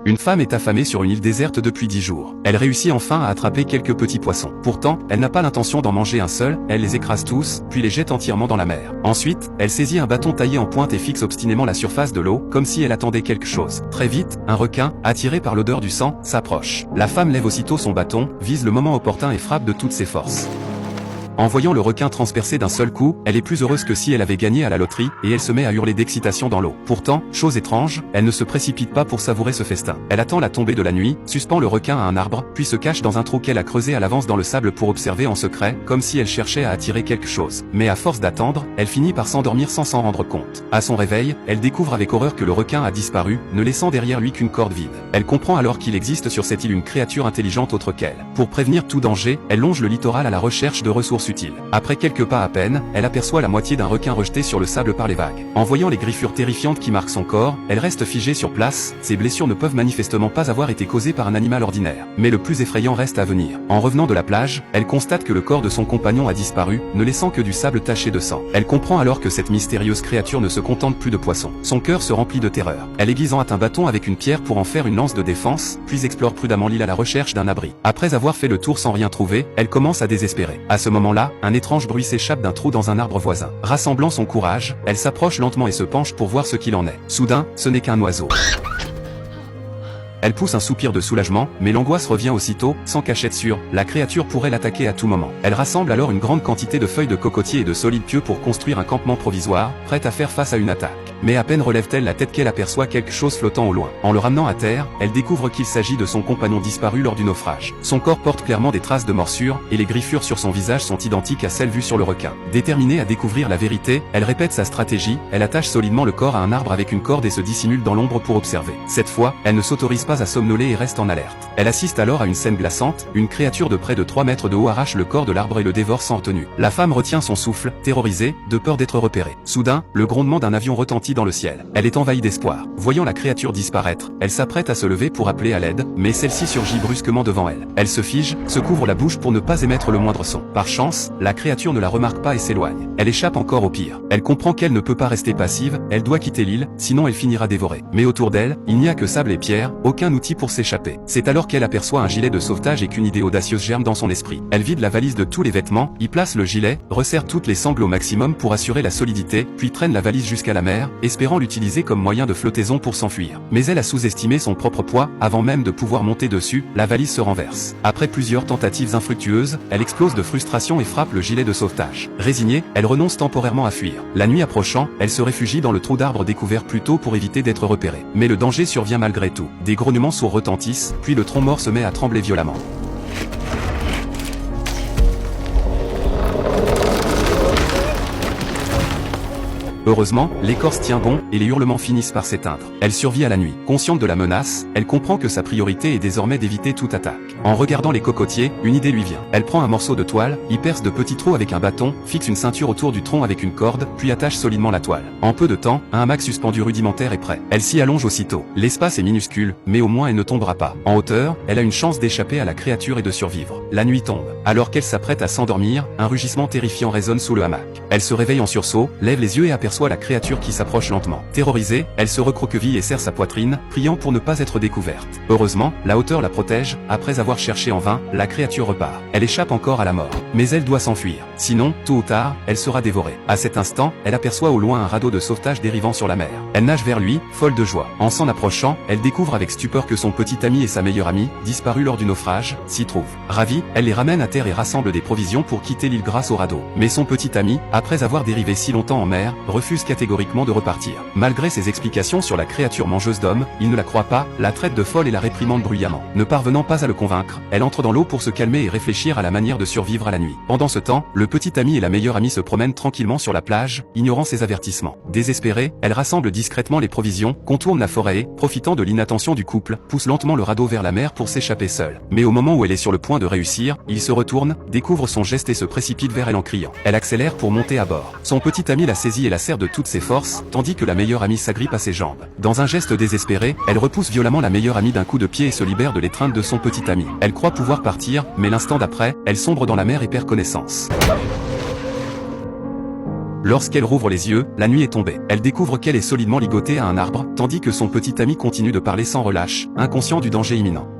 Une femme est affamée sur une île déserte depuis 10 jours. Elle réussit enfin à attraper quelques petits poissons. Pourtant, elle n'a pas l'intention d'en manger un seul, elle les écrase tous, puis les jette entièrement dans la mer. Ensuite, elle saisit un bâton taillé en pointe et fixe obstinément la surface de l'eau, comme si elle attendait quelque chose. Très vite, un requin, attiré par l'odeur du sang, s'approche. La femme lève aussitôt son bâton, vise le moment opportun et frappe de toutes ses forces. En voyant le requin transpercé d'un seul coup, elle est plus heureuse que si elle avait gagné à la loterie, et elle se met à hurler d'excitation dans l'eau. Pourtant, chose étrange, elle ne se précipite pas pour savourer ce festin. Elle attend la tombée de la nuit, suspend le requin à un arbre, puis se cache dans un trou qu'elle a creusé à l'avance dans le sable pour observer en secret, comme si elle cherchait à attirer quelque chose. Mais à force d'attendre, elle finit par s'endormir sans s'en rendre compte. À son réveil, elle découvre avec horreur que le requin a disparu, ne laissant derrière lui qu'une corde vide. Elle comprend alors qu'il existe sur cette île une créature intelligente autre qu'elle. Pour prévenir tout danger, elle longe le littoral à la recherche de ressources utiles. Après quelques pas à peine, elle aperçoit la moitié d'un requin rejeté sur le sable par les vagues. En voyant les griffures terrifiantes qui marquent son corps, elle reste figée sur place. Ses blessures ne peuvent manifestement pas avoir été causées par un animal ordinaire. Mais le plus effrayant reste à venir. En revenant de la plage, elle constate que le corps de son compagnon a disparu, ne laissant que du sable taché de sang. Elle comprend alors que cette mystérieuse créature ne se contente plus de poissons. Son cœur se remplit de terreur. Elle aiguise un bâton avec une pierre pour en faire une lance de défense, puis explore prudemment l'île à la recherche d'un abri. Après avoir fait le tour sans rien trouver, elle commence à désespérer. À ce moment-là, un étrange bruit s'échappe d'un trou dans un arbre voisin. Rassemblant son courage, elle s'approche lentement et se penche pour voir ce qu'il en est. Soudain, ce n'est qu'un oiseau. Elle pousse un soupir de soulagement, mais l'angoisse revient aussitôt, sans cachette sûre, la créature pourrait l'attaquer à tout moment. Elle rassemble alors une grande quantité de feuilles de cocotier et de solides pieux pour construire un campement provisoire, prête à faire face à une attaque. Mais à peine relève-t-elle la tête qu'elle aperçoit quelque chose flottant au loin. En le ramenant à terre, elle découvre qu'il s'agit de son compagnon disparu lors du naufrage. Son corps porte clairement des traces de morsures, et les griffures sur son visage sont identiques à celles vues sur le requin. Déterminée à découvrir la vérité, elle répète sa stratégie, elle attache solidement le corps à un arbre avec une corde et se dissimule dans l'ombre pour observer. Cette fois, elle ne s'autorise pas à somnoler et reste en alerte. Elle assiste alors à une scène glaçante, une créature de près de 3 mètres de haut arrache le corps de l'arbre et le dévore sans retenue. La femme retient son souffle, terrorisée, de peur d'être repérée. Soudain, le grondement d'un avion retentit dans le ciel. Elle est envahie d'espoir. Voyant la créature disparaître, elle s'apprête à se lever pour appeler à l'aide, mais celle-ci surgit brusquement devant elle. Elle se fige, se couvre la bouche pour ne pas émettre le moindre son. Par chance, la créature ne la remarque pas et s'éloigne. Elle échappe encore au pire. Elle comprend qu'elle ne peut pas rester passive, elle doit quitter l'île, sinon elle finira dévorée. Mais autour d'elle, il n'y a que sable et pierre, aucun outil pour s'échapper. C'est alors qu'elle aperçoit un gilet de sauvetage et qu'une idée audacieuse germe dans son esprit. Elle vide la valise de tous les vêtements, y place le gilet, resserre toutes les sangles au maximum pour assurer la solidité, puis traîne la valise jusqu'à la mer, espérant l'utiliser comme moyen de flottaison pour s'enfuir. Mais elle a sous-estimé son propre poids, avant même de pouvoir monter dessus, la valise se renverse. Après plusieurs tentatives infructueuses, elle explose de frustration et frappe le gilet de sauvetage. Résignée, elle renonce temporairement à fuir. La nuit approchant, elle se réfugie dans le trou d'arbre découvert plus tôt pour éviter d'être repérée. Mais le danger survient malgré tout. Des grognements sourds retentissent, puis le tronc mort se met à trembler violemment. Heureusement, l'écorce tient bon, et les hurlements finissent par s'éteindre. Elle survit à la nuit. Consciente de la menace, elle comprend que sa priorité est désormais d'éviter toute attaque. En regardant les cocotiers, une idée lui vient. Elle prend un morceau de toile, y perce de petits trous avec un bâton, fixe une ceinture autour du tronc avec une corde, puis attache solidement la toile. En peu de temps, un hamac suspendu rudimentaire est prêt. Elle s'y allonge aussitôt. L'espace est minuscule, mais au moins elle ne tombera pas. En hauteur, elle a une chance d'échapper à la créature et de survivre. La nuit tombe. Alors qu'elle s'apprête à s'endormir, un rugissement terrifiant résonne sous le hamac. Elle se réveille en sursaut, lève les yeux et aperçoit la créature qui s'approche lentement. Terrorisée, elle se recroqueville et serre sa poitrine, priant pour ne pas être découverte. Heureusement, la hauteur la protège, après avoir cherché en vain, la créature repart. Elle échappe encore à la mort. Mais elle doit s'enfuir. Sinon, tôt ou tard, elle sera dévorée. À cet instant, elle aperçoit au loin un radeau de sauvetage dérivant sur la mer. Elle nage vers lui, folle de joie. En s'en approchant, elle découvre avec stupeur que son petit ami et sa meilleure amie, disparus lors du naufrage, s'y trouvent. Ravie, elle les ramène à terre et rassemble des provisions pour quitter l'île grâce au radeau. Mais son petit ami, après avoir dérivé si longtemps en mer, refuse catégoriquement de repartir. Malgré ses explications sur la créature mangeuse d'hommes, il ne la croit pas, la traite de folle et la réprimande bruyamment. Ne parvenant pas à le convaincre, elle entre dans l'eau pour se calmer et réfléchir à la manière de survivre à la nuit. Pendant ce temps, le petit ami et la meilleure amie se promènent tranquillement sur la plage, ignorant ses avertissements. Désespérée, elle rassemble discrètement les provisions, contourne la forêt et, profitant de l'inattention du couple, pousse lentement le radeau vers la mer pour s'échapper seule. Mais au moment où elle est sur le point de réussir, il se retourne, découvre son geste et se précipite vers elle en criant. Elle accélère pour monter à bord. Son petit ami la saisit et la serre de toutes ses forces, tandis que la meilleure amie s'agrippe à ses jambes. Dans un geste désespéré, elle repousse violemment la meilleure amie d'un coup de pied et se libère de l'étreinte de son petit ami. Elle croit pouvoir partir, mais l'instant d'après, elle sombre dans la mer et perd connaissance. Lorsqu'elle rouvre les yeux, la nuit est tombée. Elle découvre qu'elle est solidement ligotée à un arbre, tandis que son petit ami continue de parler sans relâche, inconscient du danger imminent.